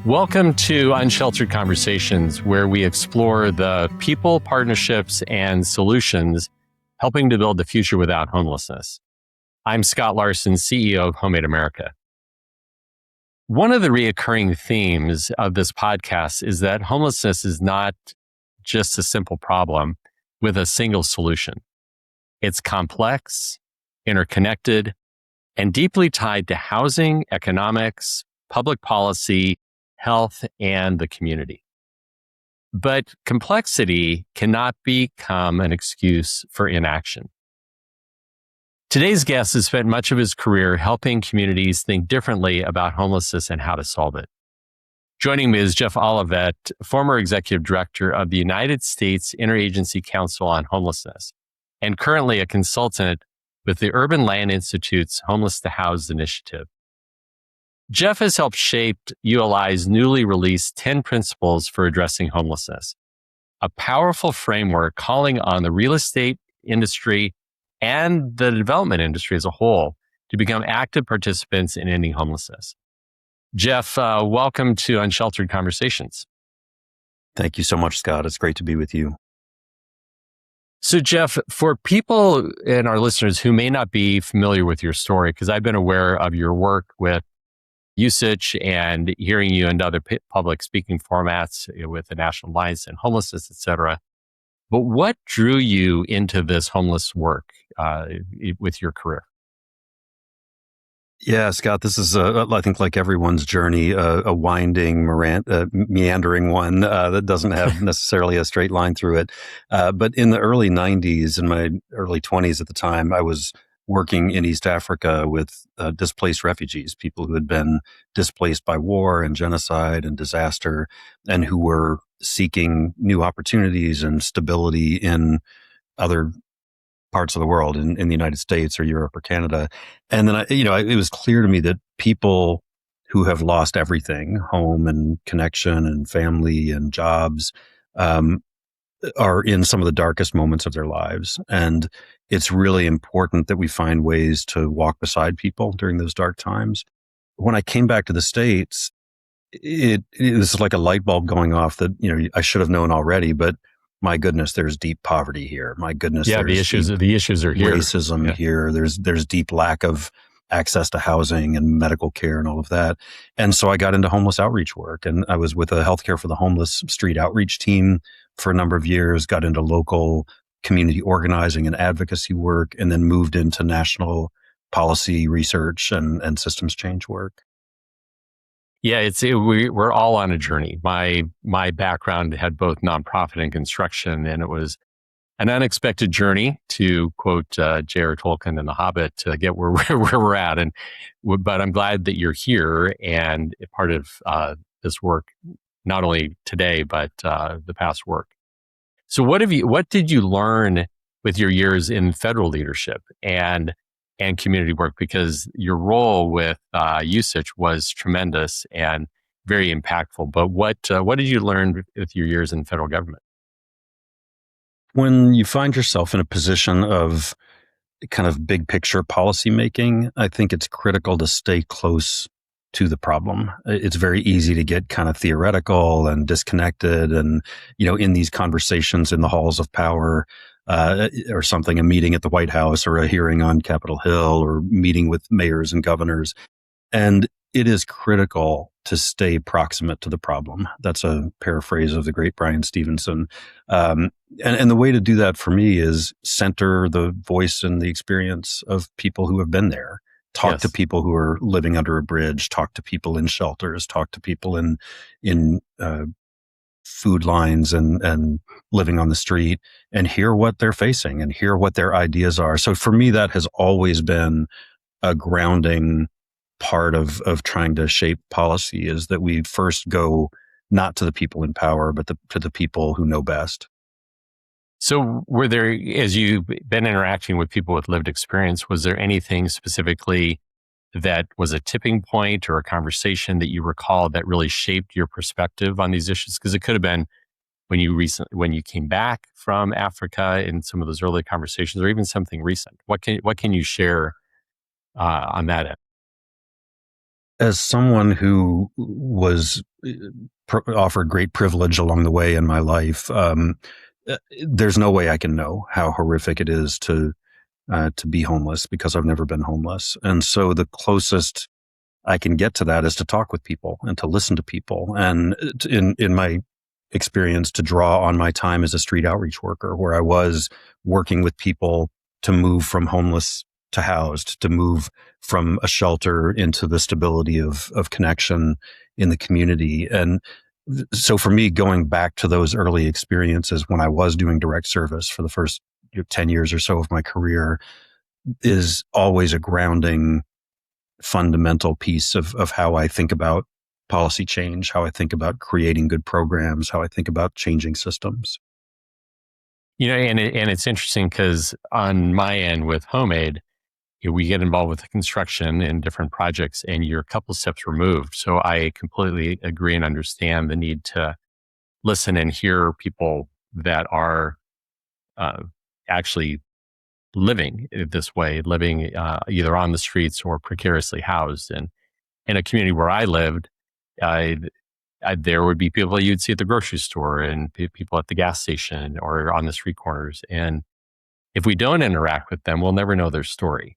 Welcome to Unsheltered Conversations, where we explore the people, partnerships, and solutions helping to build the future without homelessness. I'm Scott Larson, CEO of HomeAid America. One of the reoccurring themes of this podcast is that homelessness is not just a simple problem with a single solution. It's complex, interconnected, and deeply tied to housing, economics, public policy, health, and the community. But complexity cannot become an excuse for inaction. Today's guest has spent much of his career helping communities think differently about homelessness and how to solve it. Joining me is Jeff Olivet, former executive director of the United States Interagency Council on Homelessness, and currently a consultant with the Urban Land Institute's Homeless to House initiative. Jeff has helped shape ULI's newly released 10 Principles for Addressing Homelessness, a powerful framework calling on the real estate industry and the development industry as a whole to become active participants in ending homelessness. Jeff, welcome to Unsheltered Conversations. Thank you so much, Scott. It's great to be with you. So Jeff, for people and our listeners who may not be familiar with your story, because I've been aware of your work with usage and hearing you in other public speaking formats with the National Alliance and Homelessness, et cetera. But what drew you into this homeless work with your career? Yeah, Scott, this is, I think, like everyone's journey, a winding, meandering one that doesn't have necessarily a straight line through it. But in the early 90s, in my early 20s at the time, I was working in East Africa with displaced refugees, people who had been displaced by war and genocide and disaster, and who were seeking new opportunities and stability in other parts of the world, in the United States or Europe or Canada. And then, it was clear to me that people who have lost everything, home and connection and family and jobs, are in some of the darkest moments of their lives. And it's really important that we find ways to walk beside people during those dark times. When I came back to the States, it was like a light bulb going off that, I should have known already, but my goodness, there's deep poverty here. My goodness. Yeah, the issues are here. Racism here. There's deep lack of access to housing and medical care and all of that. And so I got into homeless outreach work, and I was with a Healthcare for the Homeless street outreach team for a number of years, got into local community organizing and advocacy work, and then moved into national policy research and systems change work. Yeah, we're all on a journey. My background had both nonprofit and construction, and it was an unexpected journey, to quote J.R. Tolkien in The Hobbit, to get where we're at. But I'm glad that you're here and a part of this work, not only today but the past work. So what did you learn with your years in federal leadership and community work? Because your role with usage was tremendous and very impactful. But what did you learn with your years in federal government? When you find yourself in a position of kind of big picture policy making, I think it's critical to stay close to the problem. It's very easy to get kind of theoretical and disconnected and, in these conversations in the halls of power, or something, a meeting at the White House or a hearing on Capitol Hill or meeting with mayors and governors. And it is critical to stay proximate to the problem. That's a paraphrase of the great Brian Stevenson. And the way to do that for me is center the voice and the experience of people who have been there. Talk to people who are living under a bridge, talk to people in shelters, talk to people in food lines and living on the street, and hear what they're facing and hear what their ideas are. So for me, that has always been a grounding part of trying to shape policy, is that we first go not to the people in power, but to the people who know best. So were there, as you've been interacting with people with lived experience, was there anything specifically that was a tipping point or a conversation that you recall that really shaped your perspective on these issues? Because it could have been when you came back from Africa in some of those early conversations, or even something recent. What can you share on that end? as someone who was offered great privilege along the way in my life, there's no way I can know how horrific it is to be homeless because I've never been homeless. And so the closest I can get to that is to talk with people and to listen to people. And in my experience, to draw on my time as a street outreach worker, where I was working with people to move from homeless to housed, to move from a shelter into the stability of connection in the community. And so for me, going back to those early experiences when I was doing direct service for the first 10 years or so of my career is always a grounding, fundamental piece of how I think about policy change, how I think about creating good programs, how I think about changing systems. And it's interesting because on my end with HomeAid, we get involved with the construction and different projects, and you're a couple steps removed. So I completely agree and understand the need to listen and hear people that are actually living this way, living either on the streets or precariously housed. And in a community where I lived, there would be people you'd see at the grocery store and people at the gas station or on the street corners. And if we don't interact with them, we'll never know their story.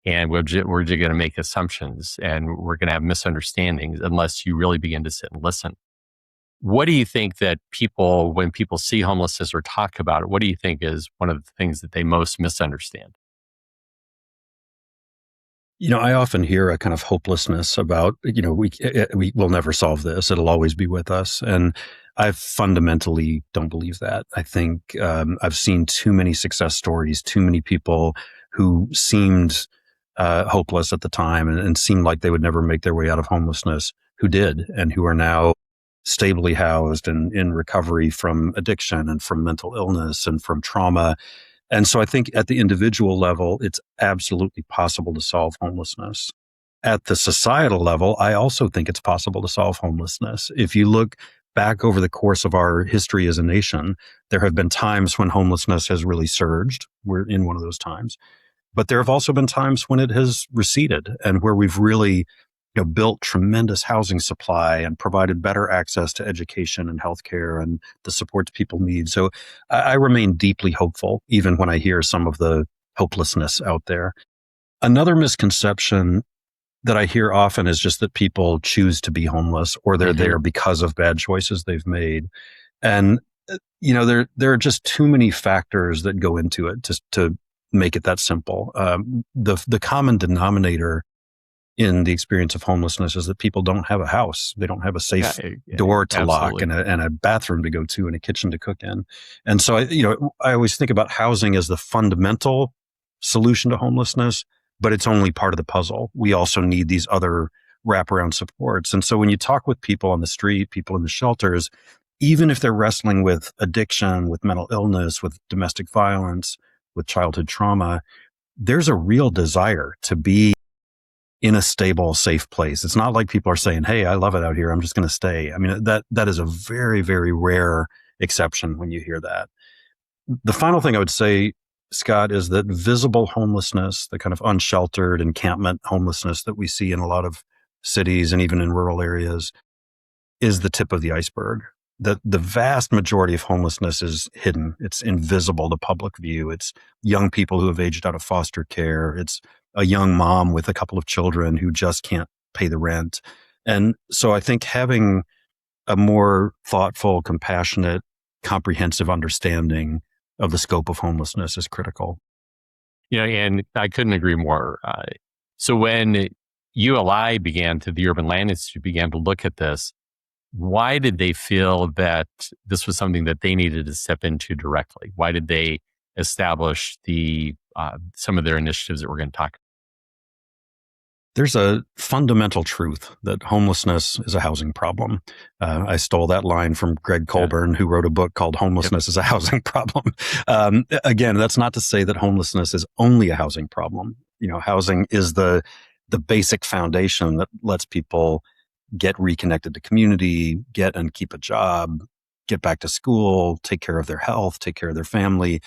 And we're just going to make assumptions and we're going to have misunderstandings unless you really begin to sit and listen. What do you think that people, when people see homelessness or talk about it, what do you think is one of the things that they most misunderstand? I often hear a kind of hopelessness about, we will never solve this. It'll always be with us. And I fundamentally don't believe that. I think I've seen too many success stories, too many people who seemed hopeless at the time and seemed like they would never make their way out of homelessness, who did, and who are now stably housed and in recovery from addiction and from mental illness and from trauma. And so I think at the individual level, it's absolutely possible to solve homelessness. At the societal level, I also think it's possible to solve homelessness. If you look back over the course of our history as a nation, there have been times when homelessness has really surged. We're in one of those times. But there have also been times when it has receded and where we've really built tremendous housing supply and provided better access to education and healthcare and the supports people need. So I remain deeply hopeful, even when I hear some of the hopelessness out there. Another misconception that I hear often is just that people choose to be homeless or they're there because of bad choices they've made. And, there are just too many factors that go into it to make it that simple. The common denominator in the experience of homelessness is that people don't have a house. They don't have a safe door to lock and a bathroom to go to and a kitchen to cook in. And so, I always think about housing as the fundamental solution to homelessness, but it's only part of the puzzle. We also need these other wraparound supports. And so when you talk with people on the street, people in the shelters, even if they're wrestling with addiction, with mental illness, with domestic violence, with childhood trauma, there's a real desire to be in a stable, safe place. It's not like people are saying, "Hey, I love it out here. I'm just going to stay." I mean, that is a very, very rare exception when you hear that. The final thing I would say, Scott, is that visible homelessness, the kind of unsheltered encampment homelessness that we see in a lot of cities and even in rural areas, is the tip of the iceberg. The vast majority of homelessness is hidden. It's invisible to public view. It's young people who have aged out of foster care. It's a young mom with a couple of children who just can't pay the rent. And so I think having a more thoughtful, compassionate, comprehensive understanding of the scope of homelessness is critical. And I couldn't agree more. So when ULI the Urban Land Institute began to look at this, why did they feel that this was something that they needed to step into directly? Why did they establish some of their initiatives that we're going to talk about? There's a fundamental truth that homelessness is a housing problem. I stole that line from Greg Colburn, who wrote a book called Homelessness is a Housing Problem. Again, that's not to say that homelessness is only a housing problem. Housing is the basic foundation that lets people get reconnected to community, get and keep a job, get back to school, take care of their health, take care of their family.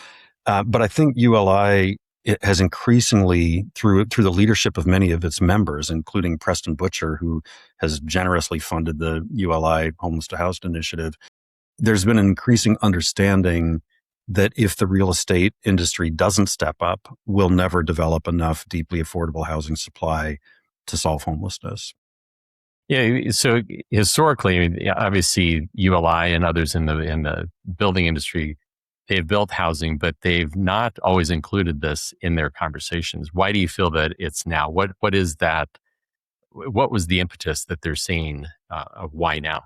But I think ULI it has increasingly, through the leadership of many of its members, including Preston Butcher, who has generously funded the ULI Homeless to Housed initiative, there's been an increasing understanding that if the real estate industry doesn't step up, we'll never develop enough deeply affordable housing supply to solve homelessness. Yeah. So historically, I mean, obviously, ULI and others in the building industry, they've built housing, but they've not always included this in their conversations. Why do you feel that it's now? What is that? What was the impetus that they're seeing of why now?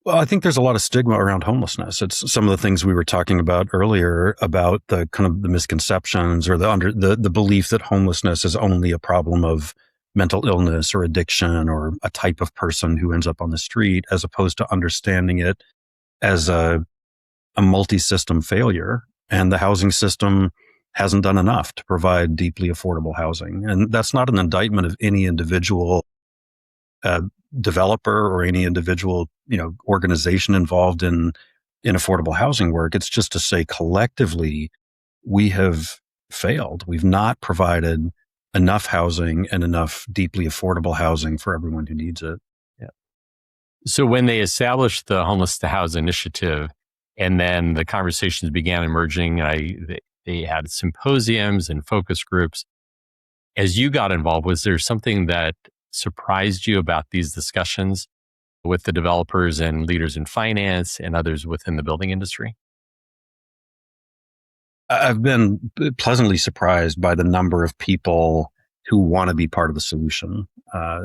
Well, I think there's a lot of stigma around homelessness. It's some of the things we were talking about earlier about the kind of the misconceptions or the belief that homelessness is only a problem of mental illness or addiction or a type of person who ends up on the street, as opposed to understanding it as a multi-system failure. And the housing system hasn't done enough to provide deeply affordable housing. And that's not an indictment of any individual developer or any individual, organization involved in affordable housing work. It's just to say collectively, we have failed. We've not provided enough housing and enough deeply affordable housing for everyone who needs it. Yeah. So when they established the Homeless to House initiative, and then the conversations began emerging, they had symposiums and focus groups. As you got involved, was there something that surprised you about these discussions with the developers and leaders in finance and others within the building industry? I've been pleasantly surprised by the number of people who want to be part of the solution.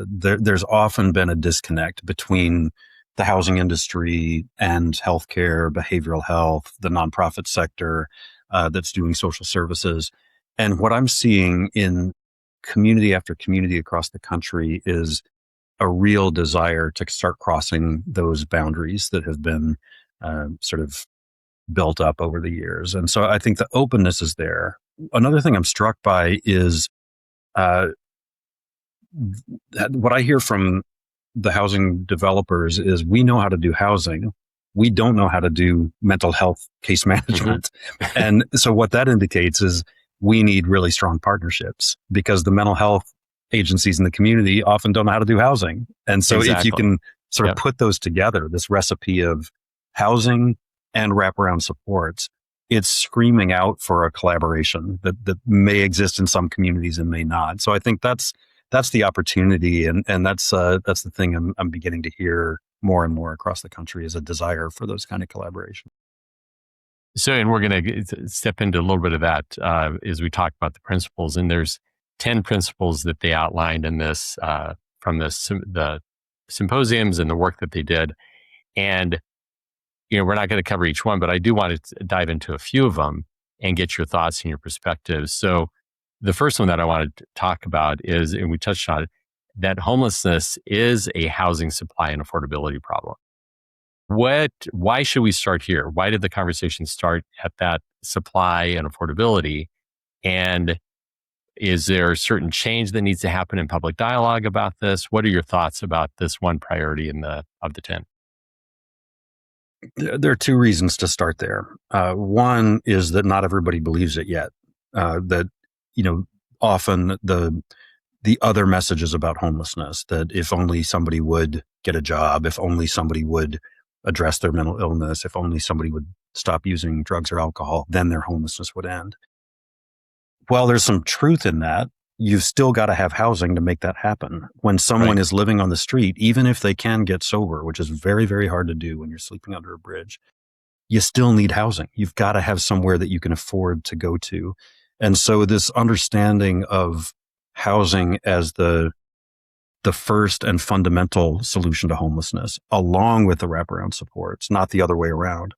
There's often been a disconnect between the housing industry and healthcare, behavioral health, the nonprofit sector that's doing social services. And what I'm seeing in community after community across the country is a real desire to start crossing those boundaries that have been sort of built up over the years. And so I think the openness is there. Another thing I'm struck by is what I hear from the housing developers is we know how to do housing. We don't know how to do mental health case management. Mm-hmm. And so what that indicates is we need really strong partnerships because the mental health agencies in the community often don't know how to do housing. And so If you can sort of put those together, this recipe of housing and wraparound supports, it's screaming out for a collaboration that may exist in some communities and may not. So I think that's the opportunity, and that's the thing I'm beginning to hear more and more across the country is a desire for those kind of collaboration. So, and we're going to step into a little bit of that as we talk about the principles. And there's 10 principles that they outlined in this from the symposiums and the work that they did. And we're not going to cover each one, but I do want to dive into a few of them and get your thoughts and your perspectives. So the first one that I wanted to talk about is, and we touched on it, that homelessness is a housing supply and affordability problem. Why should we start here? Why did the conversation start at that supply and affordability? And is there a certain change that needs to happen in public dialogue about this? What are your thoughts about this one priority of the 10? There are two reasons to start there. One is that not everybody believes it yet. That often the other messages about homelessness, that if only somebody would get a job, if only somebody would address their mental illness, if only somebody would stop using drugs or alcohol, then their homelessness would end. While there's some truth in that, you've still got to have housing to make that happen. When someone is living on the street, even if they can get sober, which is very, very hard to do when you're sleeping under a bridge, you still need housing. You've got to have somewhere that you can afford to go to. And so this understanding of housing as the first and fundamental solution to homelessness, along with the wraparound supports, not the other way around.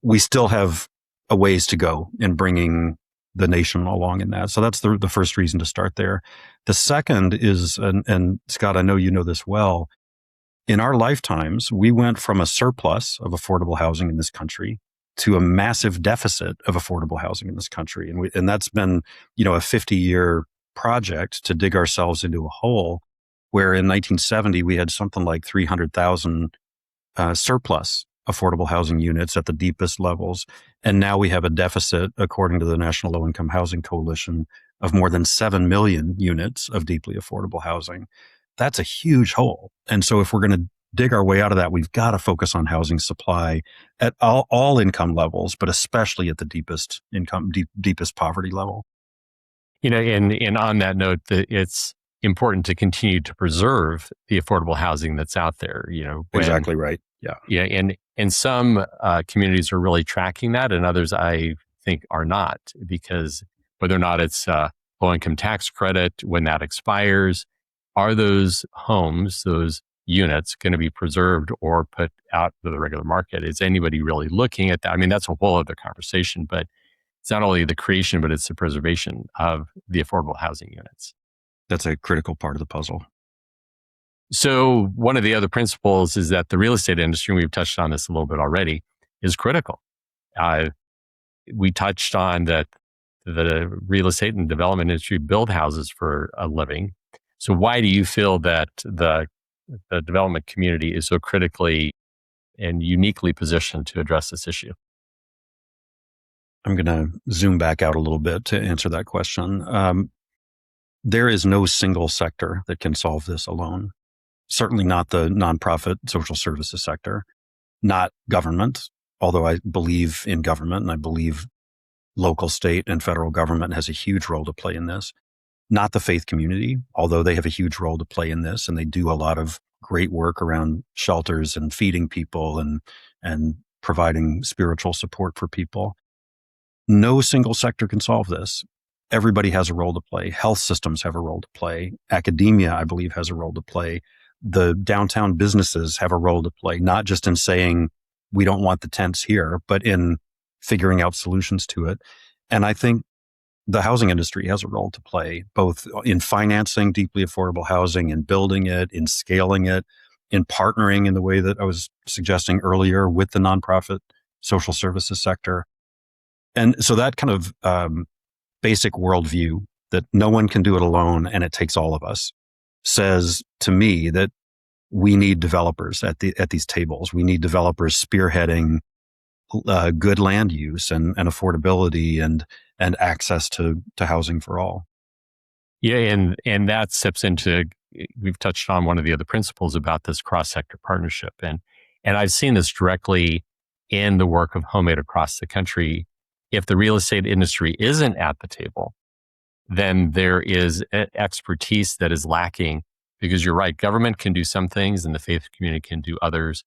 We still have a ways to go in bringing the nation along in that. So that's the first reason to start there. The second is, and Scott, I know you know this well, in our lifetimes, we went from a surplus of affordable housing in this country to a massive deficit of affordable housing in this country. And that's been, a 50-year project to dig ourselves into a hole where in 1970, we had something like 300,000 surplus affordable housing units at the deepest levels. And now we have a deficit, according to the National Low Income Housing Coalition, of more than 7 million units of deeply affordable housing. That's a huge hole. And so if we're going to dig our way out of that, we've got to focus on housing supply at all income levels, but especially at the deepest income, deepest poverty level. And on that note, it's important to continue to preserve the affordable housing that's out there. Exactly right. Yeah. Yeah. And some communities are really tracking that, and others I think are not, because whether or not it's low income tax credit, when that expires, are those homes, those units going to be preserved or put out to the regular market? Is anybody really looking at that? I mean, that's a whole other conversation, but it's not only the creation, but it's the preservation of the affordable housing units. That's a critical part of the puzzle. So one of the other principles is that the real estate industry, and we've touched on this a little bit already, is critical. We touched on that the real estate and development industry build houses for a living. So why do you feel that the development community is so critically and uniquely positioned to address this issue? I'm going to zoom back out a little bit to answer that question. There is no single sector that can solve this alone. Certainly not the nonprofit social services sector, not government, although I believe in government and I believe local, state, and federal government has a huge role to play in this. Not the faith community, although they have a huge role to play in this, and they do a lot of great work around shelters and feeding people and providing spiritual support for people. No single sector can solve this. Everybody has a role to play. Health systems have a role to play. Academia, I believe, has a role to play. The downtown businesses have a role to play, not just in saying we don't want the tents here, but in figuring out solutions to it. And I think the housing industry has a role to play, both in financing deeply affordable housing, in building it, in scaling it, in partnering in the way that I was suggesting earlier with the nonprofit social services sector. And so that kind of basic worldview that no one can do it alone and it takes all of us says to me that we need developers at these tables. We need developers spearheading good land use and affordability and access to housing for all. Yeah, and that steps into, we've touched on one of the other principles about this cross-sector partnership. And I've seen this directly in the work of HomeAid across the country. If the real estate industry isn't at the table, then there is expertise that is lacking, because you're right, government can do some things and the faith community can do others.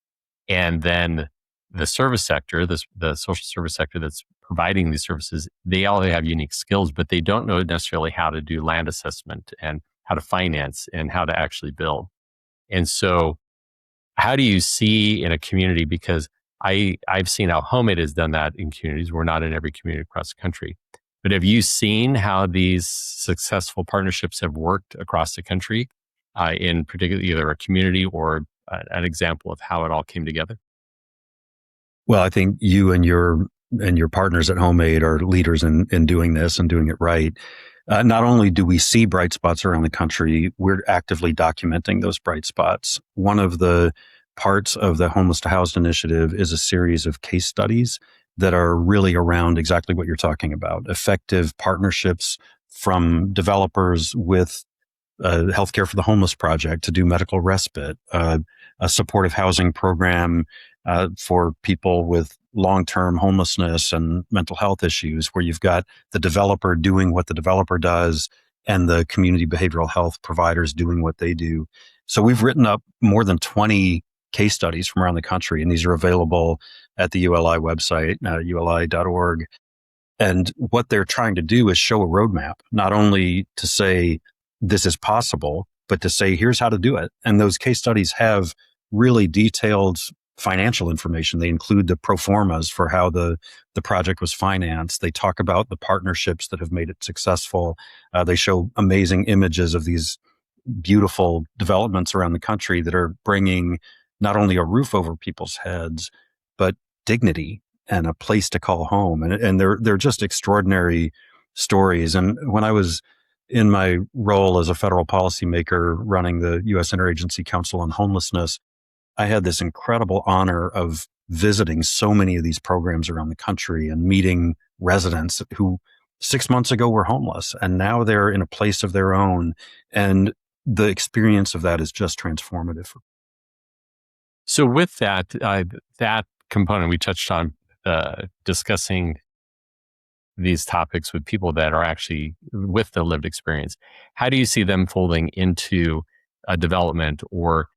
And then the service sector, the social service sector that's providing these services, they all have unique skills, but they don't know necessarily how to do land assessment and how to finance and how to actually build. And so how do you see in a community, because I've seen how HomeAid has done that in communities. We're not in every community across the country. But have you seen how these successful partnerships have worked across the country, in particular either a community or an example of how it all came together? Well, I think you and your partners at HomeAid are leaders in doing this and doing it right. Not only do we see bright spots around the country, we're actively documenting those bright spots. One of the parts of the Homeless to Housed initiative is a series of case studies that are really around exactly what you're talking about. Effective partnerships from developers with Healthcare for the Homeless Project to do medical respite, a supportive housing program for people with long-term homelessness and mental health issues, where you've got the developer doing what the developer does and the community behavioral health providers doing what they do. So we've written up more than 20 case studies from around the country, and these are available at the ULI website, uli.org. And what they're trying to do is show a roadmap, not only to say this is possible, but to say here's how to do it. And those case studies have really detailed financial information. They include the pro formas for how the project was financed. They talk about the partnerships that have made it successful. They show amazing images of these beautiful developments around the country that are bringing not only a roof over people's heads, but dignity and a place to call home. And they're just extraordinary stories. And when I was in my role as a federal policymaker running the U.S. Interagency Council on Homelessness, I had this incredible honor of visiting so many of these programs around the country and meeting residents who 6 months ago were homeless and now they're in a place of their own. And the experience of that is just transformative. So with that, that component we touched on, discussing these topics with people that are actually with the lived experience, how do you see them folding into a development, or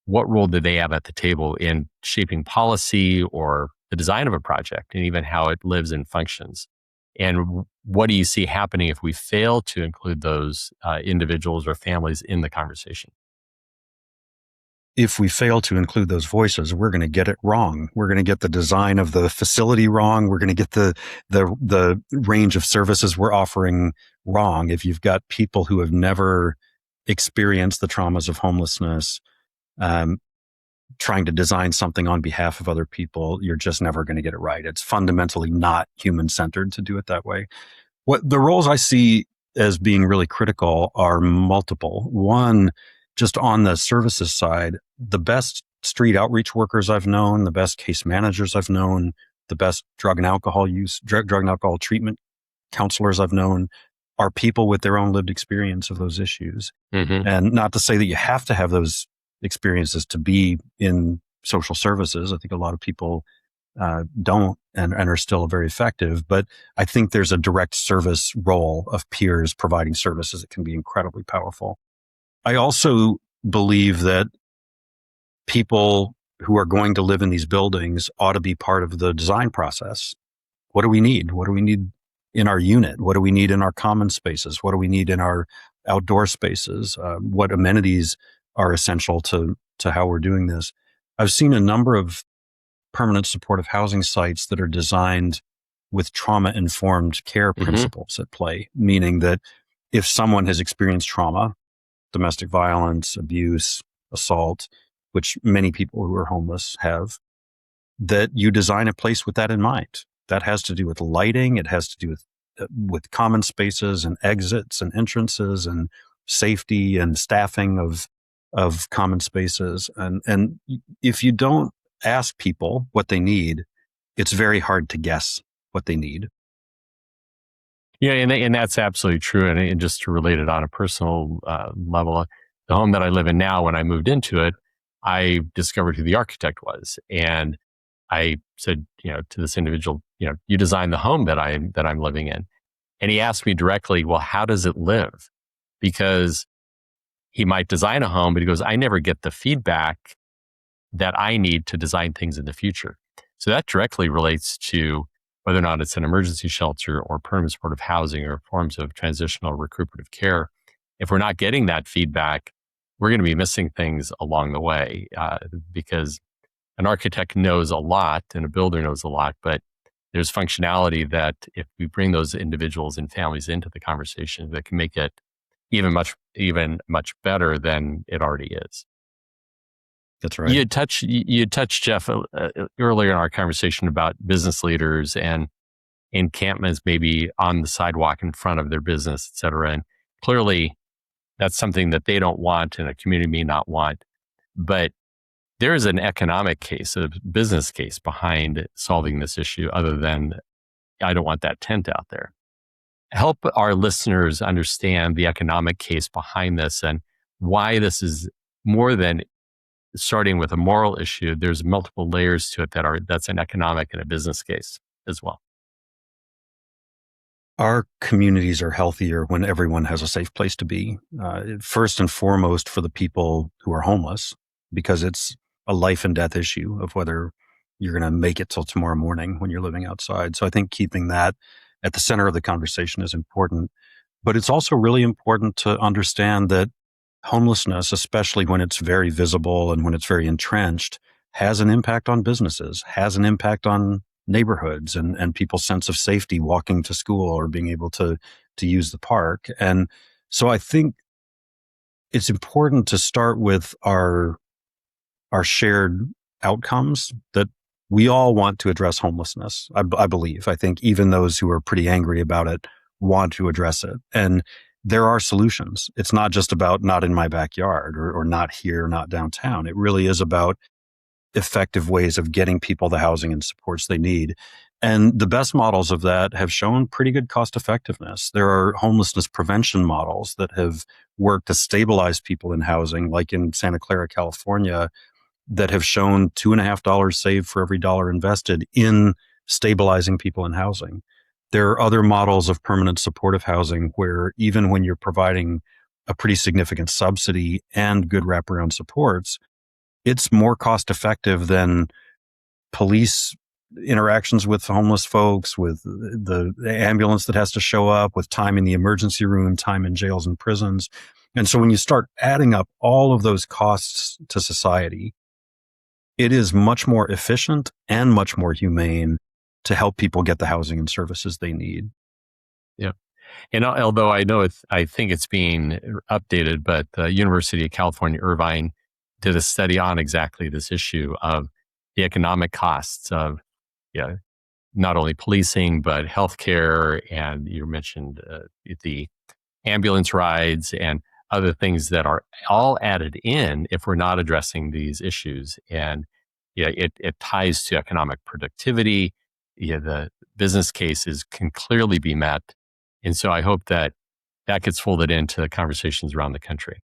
what role do they have at the table in shaping policy or the design of a project and even how it lives and functions? And what do you see happening if we fail to include those individuals or families in the conversation? If we fail to include those voices, we're going to get it wrong. We're going to get the design of the facility wrong. We're going to get the range of services we're offering wrong. If you've got people who have never experienced the traumas of homelessness, trying to design something on behalf of other people, you're just never going to get it right. It's fundamentally not human-centered to do it that way. What the roles I see as being really critical are multiple. One, just on the services side, the best street outreach workers I've known, the best case managers I've known, the best drug and alcohol treatment counselors I've known are people with their own lived experience of those issues. Mm-hmm. And not to say that you have to have those experiences to be in social services. I think a lot of people don't and are still very effective. But I think there's a direct service role of peers providing services that can be incredibly powerful. I also believe that people who are going to live in these buildings ought to be part of the design process. What do we need? What do we need in our unit? What do we need in our common spaces? What do we need in our outdoor spaces? What amenities are essential to how we're doing this? I've seen a number of permanent supportive housing sites that are designed with trauma-informed care principles at play, meaning that if someone has experienced trauma, domestic violence, abuse, assault, which many people who are homeless have, that you design a place with that in mind. That has to do with lighting. It has to do with common spaces and exits and entrances and safety and staffing of common spaces. And if you don't ask people what they need, it's very hard to guess what they need. Yeah, and that's absolutely true. And just to relate it on a personal level, the home that I live in now, when I moved into it, I discovered who the architect was, and I said, to this individual, you designed the home that I'm living in, and he asked me directly, well, how does it live? Because he might design a home, but he goes, I never get the feedback that I need to design things in the future. So that directly relates to whether or not it's an emergency shelter or permanent supportive housing or forms of transitional recuperative care. If we're not getting that feedback, we're going to be missing things along the way, because an architect knows a lot and a builder knows a lot, but there's functionality that if we bring those individuals and families into the conversation, that can make it even much better than it already is. That's right. You touched, Jeff, earlier in our conversation about business leaders and encampments maybe on the sidewalk in front of their business, et cetera. And clearly that's something that they don't want and a community may not want. But there is an economic case, a business case behind solving this issue other than, I don't want that tent out there. Help our listeners understand the economic case behind this and why this is more than starting with a moral issue. There's multiple layers to it that's an economic and a business case as well. Our communities are healthier when everyone has a safe place to be. First and foremost for the people who are homeless, because it's a life and death issue of whether you're going to make it till tomorrow morning when you're living outside. So I think keeping that at the center of the conversation is important. But it's also really important to understand that homelessness, especially when it's very visible and when it's very entrenched, has an impact on businesses, has an impact on neighborhoods and people's sense of safety walking to school or being able to use the park. And so I think it's important to start with our shared outcomes, that we all want to address homelessness. I believe. I think even those who are pretty angry about it want to address it. And there are solutions. It's not just about not in my backyard or not here, not downtown. It really is about effective ways of getting people the housing and supports they need. And the best models of that have shown pretty good cost effectiveness. There are homelessness prevention models that have worked to stabilize people in housing, like in Santa Clara, California, that have shown $2.50 saved for every dollar invested in stabilizing people in housing. There are other models of permanent supportive housing where even when you're providing a pretty significant subsidy and good wraparound supports, it's more cost effective than police interactions with homeless folks, with the ambulance that has to show up, with time in the emergency room, time in jails and prisons. And so when you start adding up all of those costs to society, it is much more efficient and much more humane to help people get the housing and services they need. Yeah. And although I think it's being updated, but the University of California, Irvine did a study on exactly this issue of the economic costs of not only policing, but healthcare. And you mentioned the ambulance rides and other things that are all added in if we're not addressing these issues. And it ties to economic productivity. The business cases can clearly be met. And so I hope that gets folded into conversations around the country.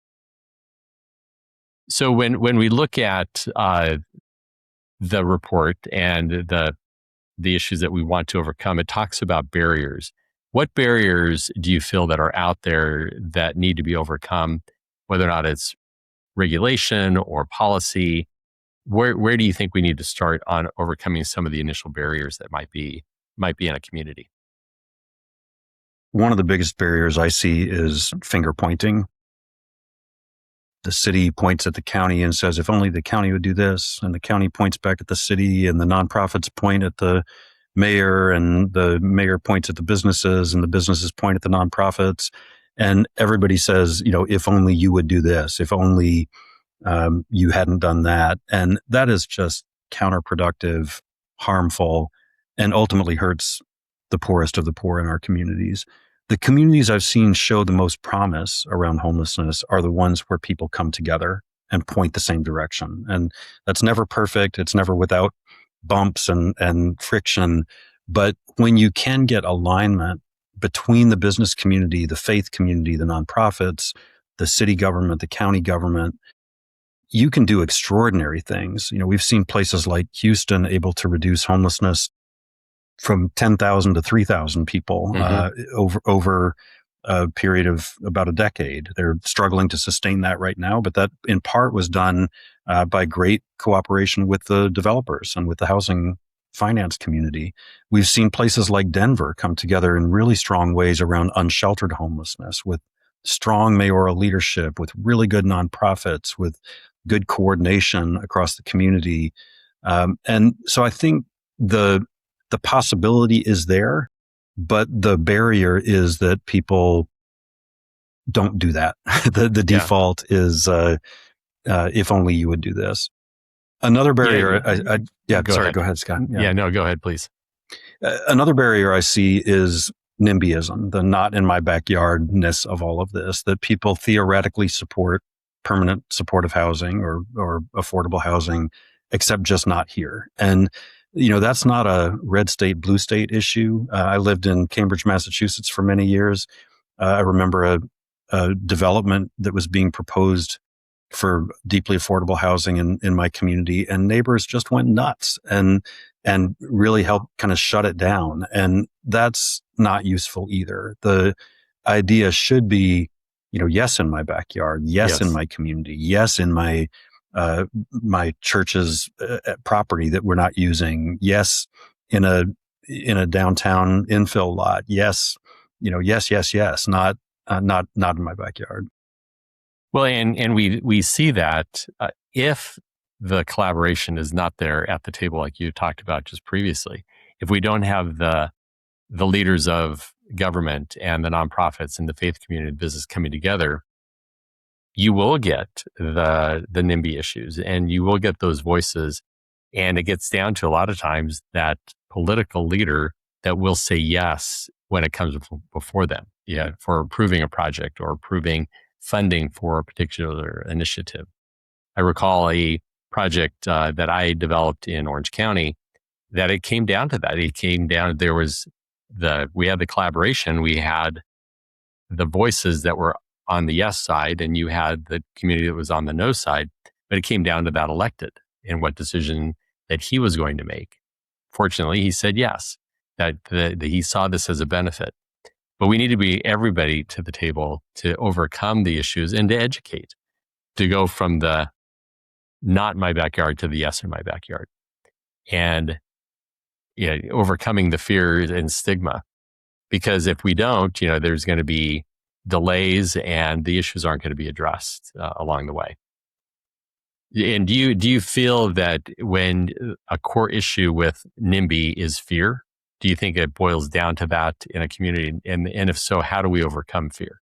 So when we look at the report and the issues that we want to overcome, it talks about barriers. What barriers do you feel that are out there that need to be overcome, whether or not it's regulation or policy? Where do you think we need to start on overcoming some of the initial barriers that might be in a community? One of the biggest barriers I see is finger pointing. The city points at the county and says, if only the county would do this, and the county points back at the city, and the nonprofits point at the mayor, and the mayor points at the businesses, and the businesses point at the nonprofits. And everybody says, if only you would do this, if only you hadn't done that. And that is just counterproductive, harmful, and ultimately hurts the poorest of the poor in our communities. The communities I've seen show the most promise around homelessness are the ones where people come together and point the same direction. And that's never perfect. It's never without bumps and friction. But when you can get alignment between the business community, the faith community, the nonprofits, the city government, the county government, you can do extraordinary things. We've seen places like Houston able to reduce homelessness from 10,000 to 3,000 people over a period of about a decade. They're struggling to sustain that right now, but that in part was done by great cooperation with the developers and with the housing finance community. We've seen places like Denver come together in really strong ways around unsheltered homelessness, with strong mayoral leadership, with really good nonprofits, with good coordination across the community. And so I think the possibility is there, but the barrier is that people don't do that. The default is, if only you would do this. Another barrier, go ahead, Scott. No, go ahead, please. Another barrier I see is NIMBYism, the not in my backyardness of all of this, that people theoretically support permanent supportive housing or affordable housing, except just not here. And that's not a red state, blue state issue. I lived in Cambridge, Massachusetts for many years. I remember a development that was being proposed for deeply affordable housing in my community, and neighbors just went nuts and really helped kind of shut it down. And that's not useful either. The idea should be, yes, in my backyard, yes, in my community, yes, in my church's property that we're not using. Yes, in a downtown infill lot. Yes, yes. Not in my backyard. Well, and we see that if the collaboration is not there at the table, like you talked about just previously, if we don't have the leaders of government and the nonprofits and the faith community and business coming together, you will get the NIMBY issues, and you will get those voices. And it gets down to a lot of times that political leader that will say yes when it comes before them, for approving a project or approving funding for a particular initiative. I recall a project that I developed in Orange County, that it came down to that. It came down, we had the collaboration, we had the voices that were on the yes side, and you had the community that was on the no side, but it came down to that elected and what decision that he was going to make. Fortunately, he said yes, that he saw this as a benefit. But we need to be everybody to the table to overcome the issues and to educate, to go from the not my backyard to the yes in my backyard. And overcoming the fear and stigma. Because if we don't, there's going to be delays and the issues aren't going to be addressed along the way. And do you feel that when a core issue with NIMBY is fear, do you think it boils down to that in a community? And if so, how do we overcome fear?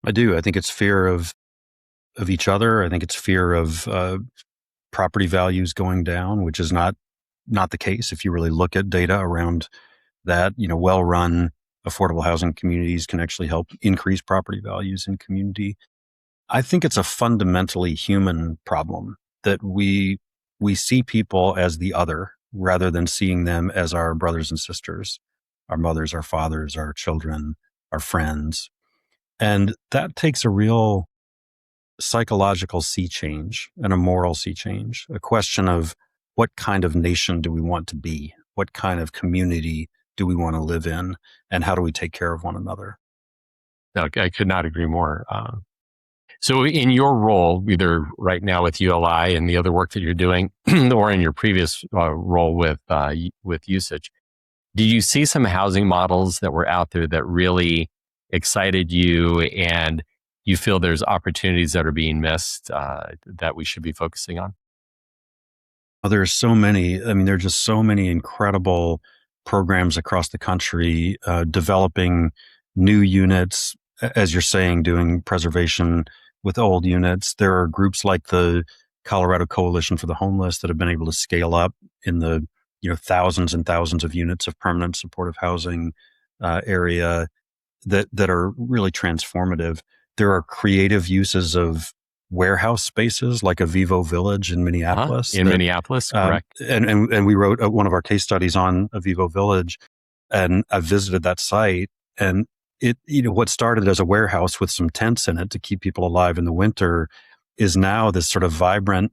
I do. I think it's fear of each other. I think it's fear of property values going down, which is not the case. If you really look at data around that, well-run affordable housing communities can actually help increase property values in community. I think it's a fundamentally human problem that we see people as the other rather than seeing them as our brothers and sisters, our mothers, our fathers, our children, our friends. And that takes a real psychological sea change and a moral sea change, a question of what kind of nation do we want to be? What kind of community do we want to live in? And how do we take care of one another? No, I could not agree more. So in your role, either right now with ULI and the other work that you're doing, or in your previous role with Usage, did you see some housing models that were out there that really excited you, and you feel there's opportunities that are being missed that we should be focusing on? There's so many. I mean, there are just so many incredible programs across the country developing new units, as you're saying, doing preservation with old units. There are groups like the Colorado Coalition for the Homeless that have been able to scale up in the thousands and thousands of units of permanent supportive housing area that are really transformative. There are creative uses of warehouse spaces like a Vivo Village in Minneapolis. Minneapolis, correct. And we wrote one of our case studies on a Vivo Village, and I visited that site, and it, what started as a warehouse with some tents in it to keep people alive in the winter is now this sort of vibrant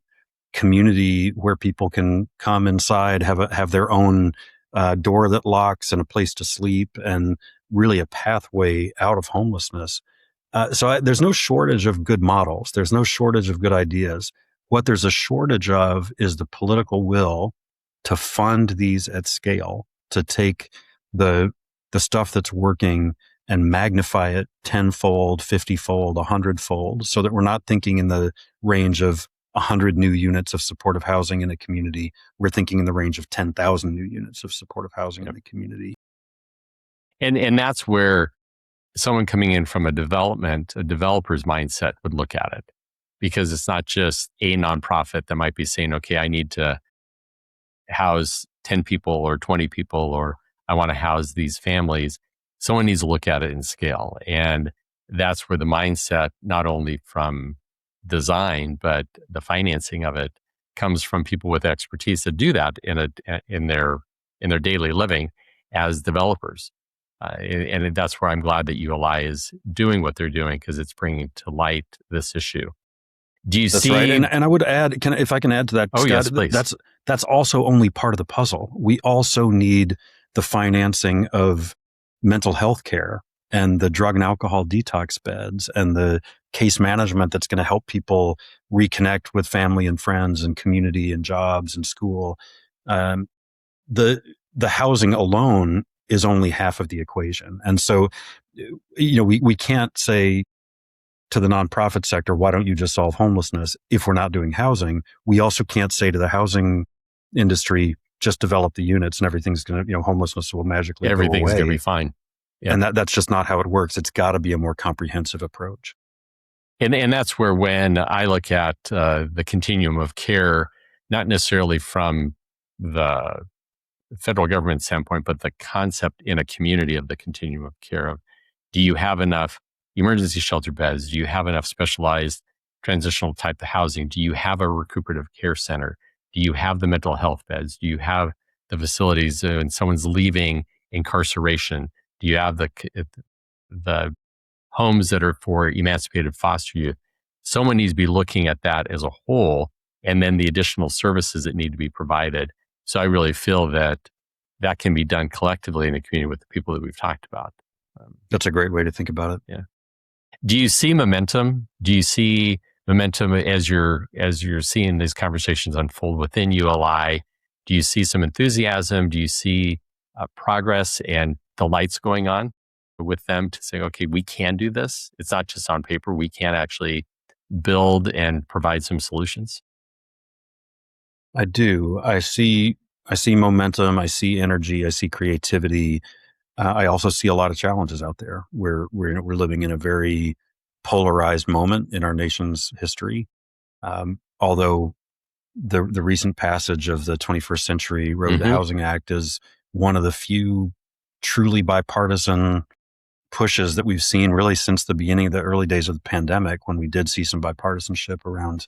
community where people can come inside, have their own door that locks and a place to sleep, and really a pathway out of homelessness. So there's no shortage of good models. There's no shortage of good ideas. What there's a shortage of is the political will to fund these at scale, to take the stuff that's working and magnify it 10-fold, 50-fold, 100-fold, so that we're not thinking in the range of 100 new units of supportive housing in a community. We're thinking in the range of 10,000 new units of supportive housing in a community. And that's where someone coming in from a developer's mindset would look at it, because it's not just a nonprofit that might be saying, okay, I need to house 10 people or 20 people, or I want to house these families. Someone needs to look at it in scale. And that's where the mindset, not only from design, but the financing of it, comes from people with expertise that do that in their daily living as developers. And that's where I'm glad that ULI is doing what they're doing, because it's bringing to light this issue. Do you see? Right. And I would add, if I can add to that, Scott, yes, please. That's also only part of the puzzle. We also need the financing of mental health care and the drug and alcohol detox beds and the case management that's going to help people reconnect with family and friends and community and jobs and school. The housing alone is only half of the equation. And so, we can't say to the nonprofit sector, why don't you just solve homelessness if we're not doing housing? We also can't say to the housing industry, just develop the units and everything's going to, homelessness will magically everything's going to be fine. Yeah. And that's just not how it works. It's got to be a more comprehensive approach. And that's where, when I look at the continuum of care, not necessarily from the federal government standpoint, but the concept in a community of the continuum of care of, do you have enough emergency shelter beds? Do you have enough specialized transitional type of housing? Do you have a recuperative care center? Do you have the mental health beds? Do you have the facilities when someone's leaving incarceration? Do you have the homes that are for emancipated foster youth? Someone needs to be looking at that as a whole, and then the additional services that need to be provided. So I really feel that that can be done collectively in the community with the people that we've talked about. That's a great way to think about it. Yeah. Do you see momentum? Do you see momentum as you're seeing these conversations unfold within ULI? Do you see some enthusiasm? Do you see progress and the lights going on with them to say, okay, we can do this. It's not just on paper. We can actually build and provide some solutions. I do. I see momentum. I see energy. I see creativity. I also see a lot of challenges out there. We're living in a very polarized moment in our nation's history. Although the recent passage of the 21st Century Road to Housing Act is one of the few truly bipartisan pushes that we've seen really since the beginning of the early days of the pandemic, when we did see some bipartisanship around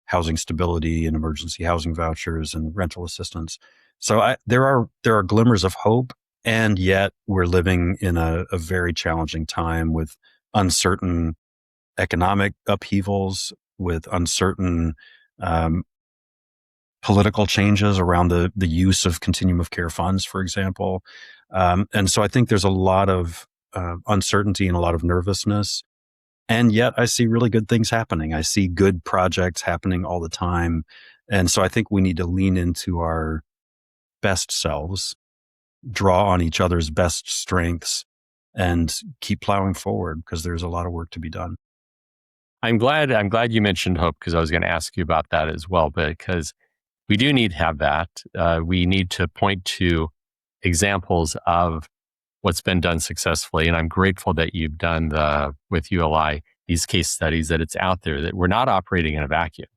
housing stability and emergency housing vouchers and rental assistance. So there are glimmers of hope, and yet we're living in a very challenging time with uncertain economic upheavals, with uncertain political changes around the use of continuum of care funds, for example. And so I think there's a lot of uncertainty and a lot of nervousness. And yet I see really good things happening. I see good projects happening all the time. And so I think we need to lean into our best selves, draw on each other's best strengths, and keep plowing forward, because there's a lot of work to be done. I'm glad you mentioned hope, because I was going to ask you about that as well, because we do need to have that. We need to point to examples of what's been done successfully. And I'm grateful that you've done with ULI, these case studies, that it's out there, that we're not operating in a vacuum.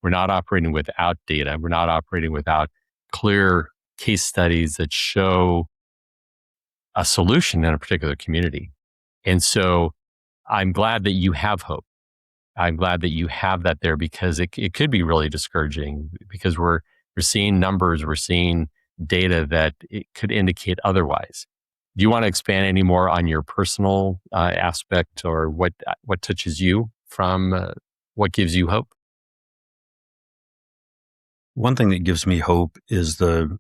We're not operating without data. We're not operating without clear case studies that show a solution in a particular community. And so I'm glad that you have hope. I'm glad that you have that there, because it could be really discouraging, because we're seeing numbers, we're seeing data that it could indicate otherwise. Do you want to expand any more on your personal aspect, or what touches you from what gives you hope? One thing that gives me hope is the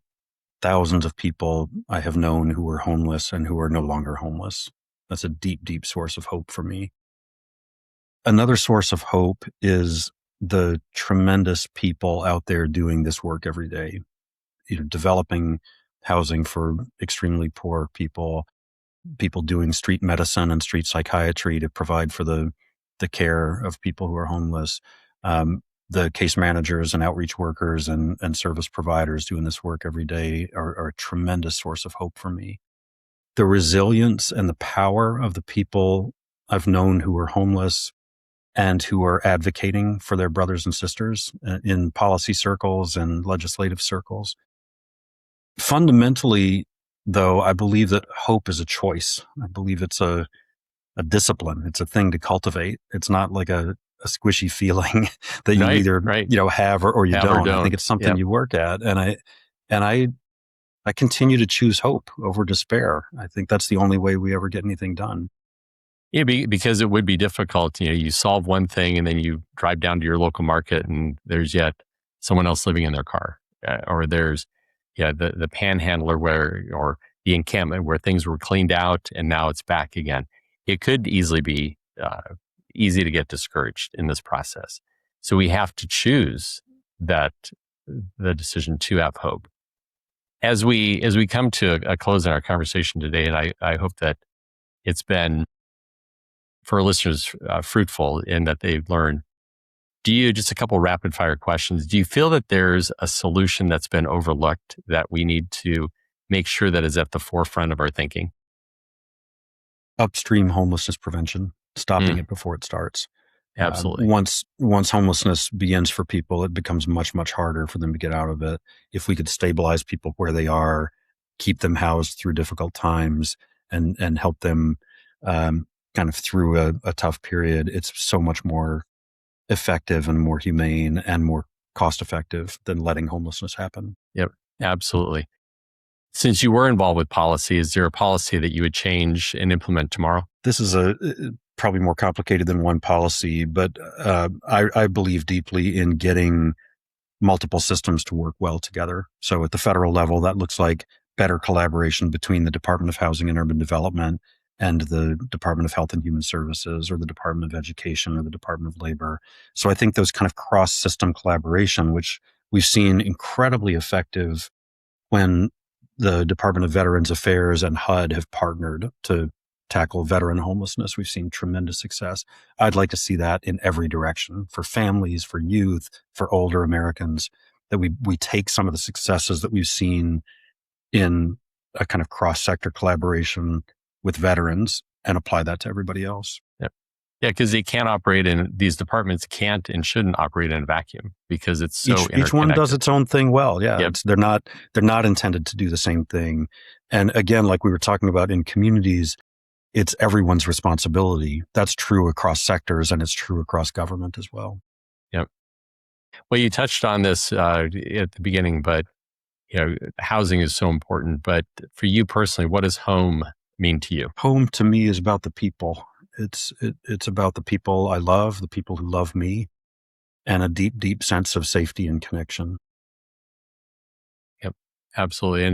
thousands of people I have known who were homeless and who are no longer homeless. That's a deep, deep source of hope for me. Another source of hope is the tremendous people out there doing this work every day, developing housing for extremely poor people doing street medicine and street psychiatry to provide for the care of people who are homeless. The case managers and outreach workers and service providers doing this work every day are a tremendous source of hope for me. The resilience and the power of the people I've known who are homeless and who are advocating for their brothers and sisters in policy circles and legislative circles. Fundamentally, though, I believe that hope is a choice. I believe it's a discipline. It's a thing to cultivate. It's not like a squishy feeling that you either have or you don't. I think it's something you work at. And I continue to choose hope over despair. I think that's the only way we ever get anything done. Yeah, because it would be difficult. You solve one thing and then you drive down to your local market and there's yet someone else living in their car, or there's the panhandler or the encampment where things were cleaned out and now it's back again. It could easily be easy to get discouraged in this process. So we have to choose the decision to have hope. As we come to a close in our conversation today, and I hope that it's been, for our listeners, fruitful in that they've learned. Just a couple rapid fire questions. Do you feel that there's a solution that's been overlooked that we need to make sure that is at the forefront of our thinking? Upstream homelessness prevention, stopping it before it starts. Absolutely. Once homelessness begins for people, it becomes much, much harder for them to get out of it. If we could stabilize people where they are, keep them housed through difficult times, and help them kind of through a tough period, it's so much more effective and more humane and more cost effective than letting homelessness happen. Yep, absolutely. Since you were involved with policy, is there a policy that you would change and implement tomorrow? This is probably more complicated than one policy, but I believe deeply in getting multiple systems to work well together. So at the federal level, that looks like better collaboration between the Department of Housing and Urban Development and the Department of Health and Human Services, or the Department of Education, or the Department of Labor. So I think those kind of cross-system collaboration, which we've seen incredibly effective when the Department of Veterans Affairs and HUD have partnered to tackle veteran homelessness. We've seen tremendous success. I'd like to see that in every direction, for families, for youth, for older Americans, that we take some of the successes that we've seen in a kind of cross-sector collaboration with veterans and apply that to everybody else. Yep. Yeah, because these departments can't and shouldn't operate in a vacuum, because it's so each one does its own thing well. Yeah, Yep. They're not intended to do the same thing. And again, like we were talking about in communities, it's everyone's responsibility. That's true across sectors, and it's true across government as well. Yep. Well, you touched on this at the beginning, but housing is so important. But for you personally, what does home mean to you? Home to me is about the people. It's about the people I love, the people who love me, and a deep, deep sense of safety and connection. Yep, absolutely.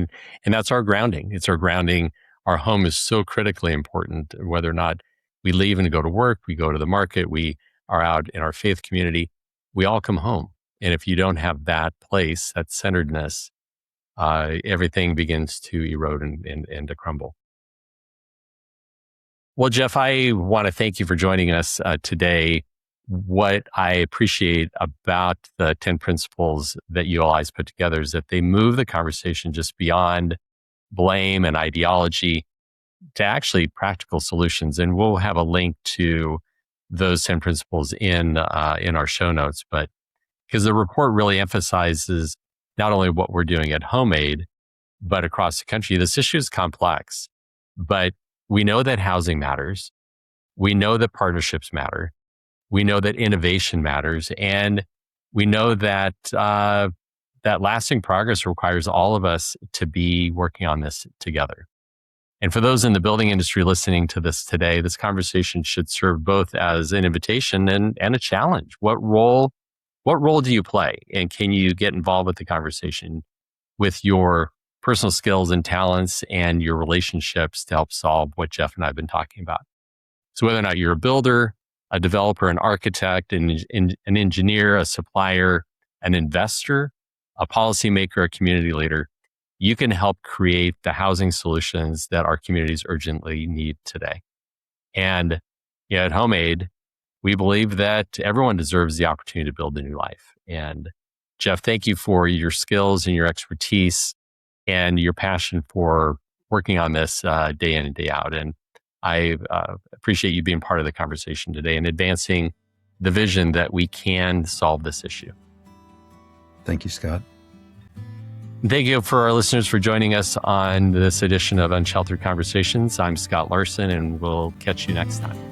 And that's our grounding. It's our grounding. Our home is so critically important, whether or not we leave and go to work, we go to the market, we are out in our faith community, we all come home. And if you don't have that place, that centeredness, everything begins to erode and to crumble. Well, Jeff, I want to thank you for joining us today. What I appreciate about the 10 principles that you all put together is that they move the conversation just beyond blame and ideology to actually practical solutions. And we'll have a link to those 10 principles in our show notes. But because the report really emphasizes not only what we're doing at HomeAid, but across the country. This issue is complex, but we know that housing matters. We know that partnerships matter. We know that innovation matters. And we know that that lasting progress requires all of us to be working on this together. And for those in the building industry listening to this today, this conversation should serve both as an invitation and a challenge. What role do you play? And can you get involved with the conversation with your personal skills and talents and your relationships to help solve what Jeff and I have been talking about? So whether or not you're a builder, a developer, an architect, an engineer, a supplier, an investor, a policymaker, a community leader, you can help create the housing solutions that our communities urgently need today. And at HomeAid, we believe that everyone deserves the opportunity to build a new life. And Jeff, thank you for your skills and your expertise and your passion for working on this day in and day out. And I appreciate you being part of the conversation today and advancing the vision that we can solve this issue. Thank you, Scott. Thank you for our listeners for joining us on this edition of Unsheltered Conversations. I'm Scott Larson, and we'll catch you next time.